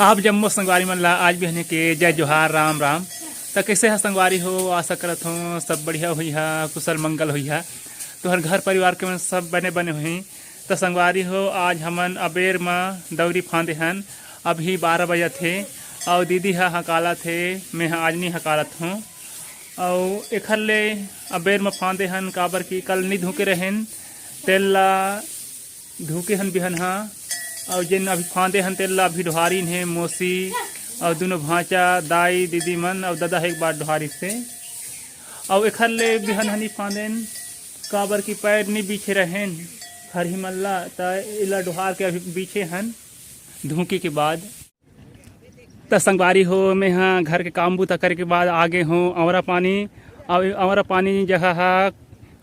आप जम्मो संगवारी मन ला आज भी हने के जय जोहार राम राम। तो कैसे है संगवारी हो, आशा करत हो सब बढ़िया हुई है, कुशल मंगल हुई है। तो हर घर परिवार के मन सब बने बने हुई। तो संगवारी हो आज हमन अबेर में दौरी फांदे हन। अभी 12 बजे थे और दीदी है हकाला थे, मैं आज नहीं हकालत हूँ। और एखर ले अबेर में फांदे हन काबर की कल नहीं धोके रहें तेल ला धोके हन बिहन हाँ। और जिन अभी फांदे हन तेल ला अभी ढोहारीन है मौसी और दोनों भांचा दाई दीदी मन और दादा है एक बार ढोहारी से। और एखर ले बिहन हनी फांदेन काबर की पैर नहीं बीछे रहें हर ही मल्ला त इला ढोहार के अभी बीछे हन धूके के बाद। त संगवारी हो मैं हाँ घर के काम बूता करे के बाद आगे हूँ अवरा पानी। और अवरा पानी जगह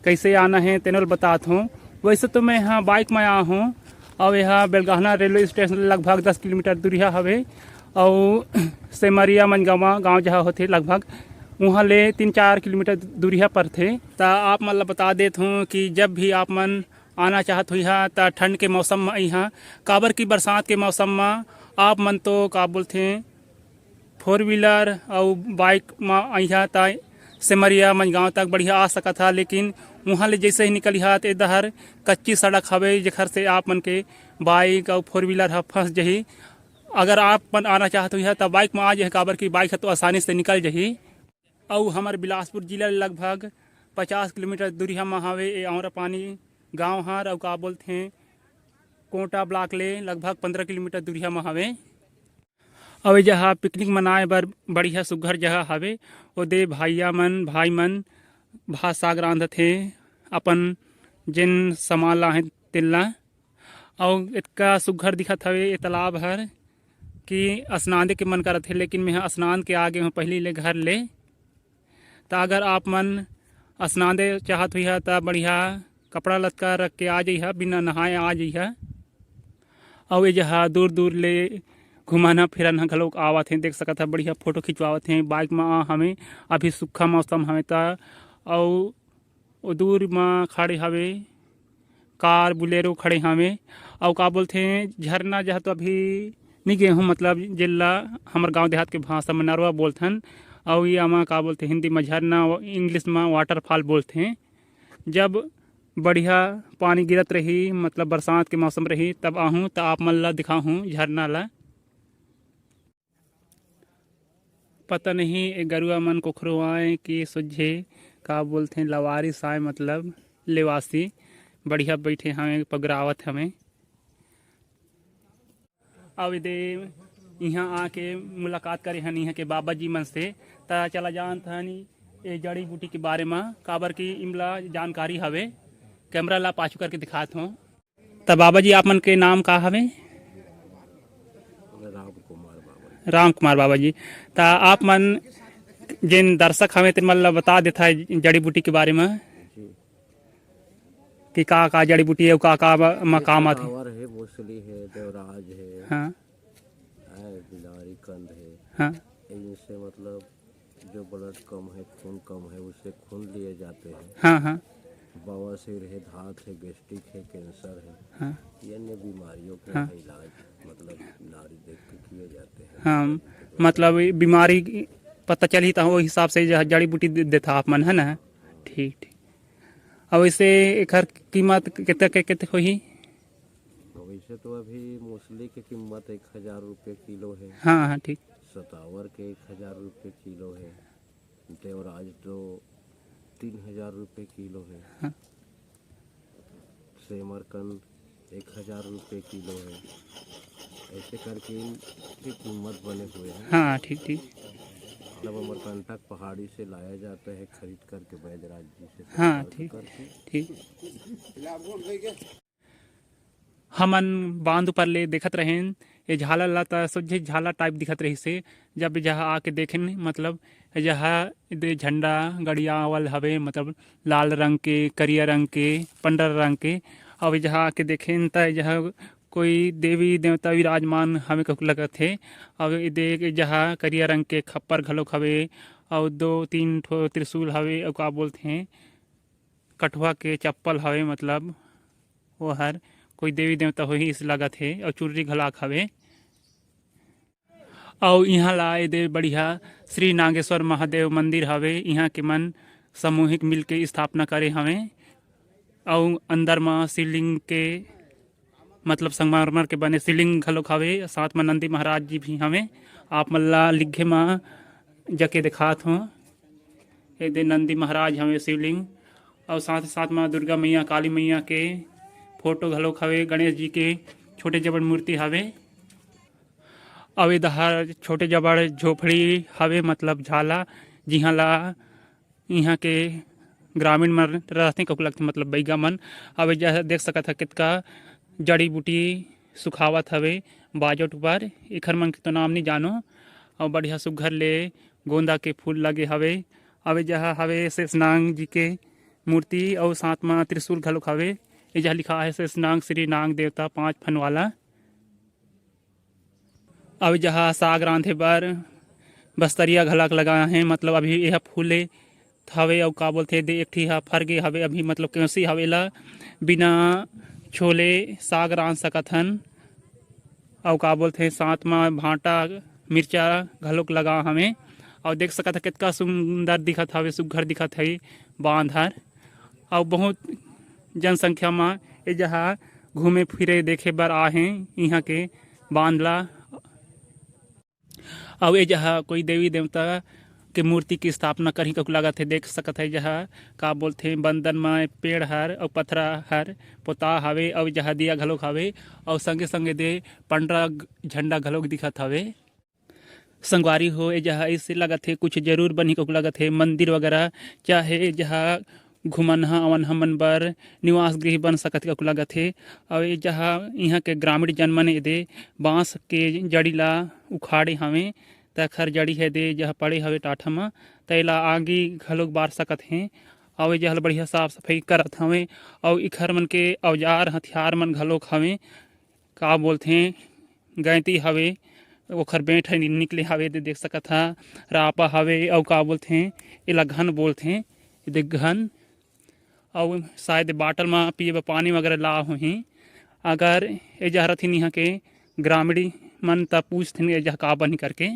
कैसे आना है तेनल बताता हूँ। वैसे तो मैं यहाँ बाइक में आया हूँ और यहाँ बेलगाहना रेलवे स्टेशन लगभग 10 किलोमीटर दूरिया हवे। और सेमरिया मनगावा गांव जहाँ होते लगभग वहाँ ले 3-4 किलोमीटर दूरिया पर थे। तो आप मन बता देता हूँ कि जब भी आप मन आना चाहत हुई है तो ठंड के मौसम में यहाँ काबर की बरसात के मौसम में आप मन तो का बोलते 4 व्हीलर और बाइक में यहाँ तक सिमरिया मनगांव तक बढ़िया आ सका था। लेकिन वहाँ ले जैसे ही निकली हा तो इधर कच्ची सड़क हवे जखर से आप मन के बाइक और 4 व्हीलर हा फंस जही। अगर आप मन आना चाहते हो तो बाइक में आ जाए काबर की बाइक है तो आसानी से निकल जही। और हमारे बिलासपुर जिला लगभग 50 किलोमीटर दूरी में हवे ये अमरा पानी गाँव हर और का बोलते हैं कोटा ब्लॉक ले लगभग 15 किलोमीटर दूरिया में हवे। और जहाँ पिकनिक मनाए बर बढ़िया सुघर जगह हवे ओदे भाई मन भात साग रांधथे अपन जिन सामान ला तिल्ला। और इतका सुघर दिखत हवे ये तालाब हर कि स्नान के मन करत है। लेकिन मैं स्नान के आगे हूँ पहली ले घर ले। तो अगर आप मन स्नान दे चाहत हुई है तो बढ़िया कपड़ा लत्का रख के आ जाइ बिना नहाए आ जाइ। और ये जहाँ दूर दूर ले घुमाना फिरना घलोक आवत हैं देख सकत है बढ़िया फोटो खिंचवावत हैं बाइक में हमें अभी सूखा मौसम हवे ता। और दूर में खड़े हवे कार बुलेरो खड़े हवे। और का बोलते हैं झरना जहाँ तो अभी नहीं गए हूँ मतलब जिला हमारे गांव देहात के भाषा में नरवा बोलथन। और ये अमा का बोलते हिंदी में झरना इंग्लिश में वाटरफॉल बोलते हैं। जब बढ़िया पानी गिरत रही मतलब बरसात के मौसम रही तब आहूँ तो आप मन ला दिखाऊँ झरना ला। पता नहीं ये गरुआ मन कोखरो आए कि सुझे का बोलते हैं लवारिस आए मतलब लेवासी बढ़िया बैठे हमें पगरावत हमें। अब दे यहाँ आके मुलाकात करे हन यहाँ के बाबा जी मन से ता चला जानत हनी ये जड़ी बूटी के बारे में काबर की इमला जानकारी हवे। कैमरा ला पाछू करके दिखात हूँ। तब बाबा जी आप मन के नाम का हवे? राम कुमार बाबा जी। ता आप मन जिन दर्शक हमें तिन मन ला बता देता है जड़ी बूटी के बारे में कि का जड़ी बूटी है का काम आते है मूसली है देवराज है हाँ बिलारी कंद है। हाँ इनसे मतलब जो ब्लड कम है खून कम है उससे खून लिए जाते हैं। हाँ हाँ बवासीर है धात है गैस्ट्रिक है कैंसर है हाँ ये अन्य बीमारियों के हाँ। इलाज मतलब नारी देख के किए जाते हैं। हाँ मतलब बीमारी पता चली तो वो हिसाब से जड़ी बूटी देता आप मन है ना। ठीक ठीक। अब वैसे एक कीमत कितने होही? वैसे तो अभी मूसली की कीमत 1000 रुपये किलो है। हाँ हाँ ठीक। सतावर के 1000 रुपये किलो है। देवराज तो 3000 रुपये किलो है। हाँ। सेमरकंद 1000 रुपये किलो है। ऐसे करके इनकी कीमत बने हुए हैं। हाँ ठीक ठीक। मतलब अमरकंटक पहाड़ी से लाया जाता है खरीद करके बैजराज जी से। हाँ ठीक ठीक। हमन बांध पर ले देखत रहें ये झाला ला सोझे झाला टाइप दिखत रही से। जब जहाँ आके देखें मतलब जहाँ झंडा गड़ियावल हवे मतलब लाल रंग के करिया रंग के पंडर रंग के। और जहाँ आके देखें त जहाँ कोई देवी देवता विराजमान हमें लगत थे। और देख जहाँ करिया रंग के खप्पर घलोक हवे और 2-3 ठो त्रिशूल हवे और का बोलते हैं कठुआ के चप्पल हवे मतलब वो हर कोई देवी देवता हो ही इस लागत है। और चुर्री घलाक हवे। और यहाँ ला एदे बढ़िया श्री नागेश्वर महादेव मंदिर हवे। यहाँ के मन सामूहिक मिल के स्थापना करे हवे। और अंदर में शिवलिंग के मतलब संगमरमर के बने शिवलिंग घलोक हवे। साथ में नंदी महाराज जी भी हवे। आप मन ला लिखे में जाके दिखात हो। एदे नंदी महाराज हवे शिवलिंग। और साथ में दुर्गा मैया काली मैया के फोटो घलोक हवे। गणेश जी के छोटे जबड़ मूर्ति हवे। और इधर छोटे जबड़ झोपड़ी हवे मतलब झाला, जिहाँ ला यहाँ के ग्रामीण मन रहते कब लगते मतलब बैगा मन। अब जैसे देख सकत है कितका जड़ी बूटी सुखावत हवे बाजोट ऊपर। एखर मन के तो नाम नहीं जानो। और बढ़िया सुघर ले गोंदा के फूल लगे हवे। अब जहाँ हवे शेषनाग जी के मूर्ति और साथ में त्रिशूल घलोक हवे। जहाँ लिखा है शेषनाग श्री नाग देवता 5 फन वाला। अब जहाँ साग रांधे बर बस्तरिया घलक लगा है मतलब अभी यह फूले हवे। और का बोलते दे एक ठी फरगे हवे अभी मतलब कैसी हवेला बिना छोले साग रांध सकत हन। और का बोलते साथ में भांटा मिर्चा घलोक लगा हमें। और देख सकत है कितना सुंदर दिखत हवे, सुघर दिखत है बांधर। और बहुत जनसंख्या में ये जहाँ घूमे फिरे देखे बर आहे यहाँ के बांधला। और ये जहाँ कोई देवी देवता के मूर्ति की स्थापना करही कक लागत है। देख सकत है जहाँ का बोलते बंदन में पेड़ हर और पथरा हर पोता हवे। और जहाँ दिया घलोक हवे। और संगे संगे दे पंडरा झंडा घलोक दिखत हवे। संगवारी हो ये जहाँ इससे लगत है कुछ जरूर बनी कक लागत है मंदिर वगैरह चाहे जहाँ घुमनहा अवनहा मन बर निवास गृह बन सकत कक लागत है। और ये जहाँ यहाँ के ग्रामीण जन मन दे बांस के जड़ी ला उखाड़े हवे तखर जड़ी है दे जहाँ पड़े हवे टाठा में तैला आगे घलोक बार सकत हैं। और जहाँ बढ़िया साफ सफाई करत हवे। और इखर मन के औजार हथियार मन घलोक हवे। का बोलते गैती हवे ओखर बेंट है निकले हवे दे देख सकत हा। रापा हवे और का बोलते एला घन बोलते देख घन। और शायद बाटल में पिए पानी वगैरह ला होही। अगर ए जहाँ रथिन यहाँ के ग्रामीण मन तब पूछथिन ए जहाँ का बनी करके।